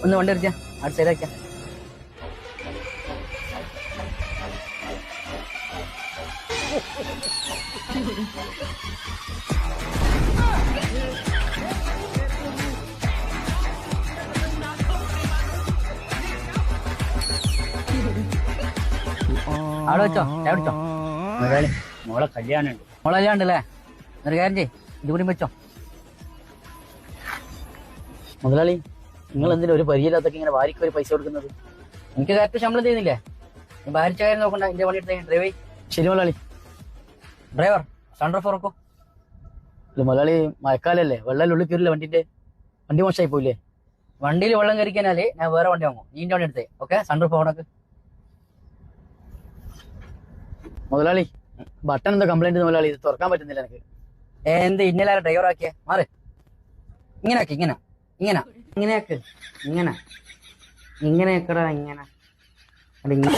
ഒന്ന് വണ്ടി അടിച്ചാ അവിടെ സൈഡാക്കാം. അവിടെ വെച്ചോ, എവിടെച്ചോ മോളെ കല്യാണുണ്ട്. മോളെ കല്യാണുണ്ടല്ലേ? ഒരു കാര്യം ചെയ്യ്, ഇത് കൂടി വെച്ചോ. മുതലാളി, നിങ്ങൾ എന്തിനാ ഒരു പരിചയമില്ലാത്തൊക്കെ ഇങ്ങനെ വാരിക്ക് ഒരു പൈസ കൊടുക്കുന്നത്? എനിക്ക് കറക്റ്റ് ശമ്പളം ചെയ്യുന്നില്ലേ? നീ ഭാരിച്ചായാലും നോക്കണ്ട, എന്റെ വണ്ടി എടുത്ത് ഡ്രൈവ്. ശരി മുതലാളി. ഡ്രൈവർ സൺറൂഫ് തുറക്കൂ. ഇല്ല മുതലാളി, മഴക്കാലല്ലേ, വെള്ളം ഉള്ളിൽ കയറില്ല, വണ്ടി മോശമായി പോയില്ലേ? വണ്ടിയിൽ വെള്ളം കയറിക്കാനാലേ ഞാൻ വേറെ വണ്ടി വാങ്ങും. നീന്റെ വണ്ടി എടുത്തേ. ഓക്കെ, സൺറൂഫ് ഓണക്ക്. മുതലാളി, ബട്ടൺ എന്താ കംപ്ലൈന്റ് മുതലാളി? ഇത് തുറക്കാൻ പറ്റുന്നില്ല എനിക്ക്. എന്ത് ഇന്നലെ ഡ്രൈവർ ആക്കിയ മാറ്. ഇങ്ങനെ ആക്കി, ഇങ്ങനെ ഇങ്ങനെ ഇങ്ങനെയാക്ക്, ഇങ്ങനെ ഇങ്ങനെയാക്കടാ, ഇങ്ങനെ അല്ല ഇങ്ങനെ.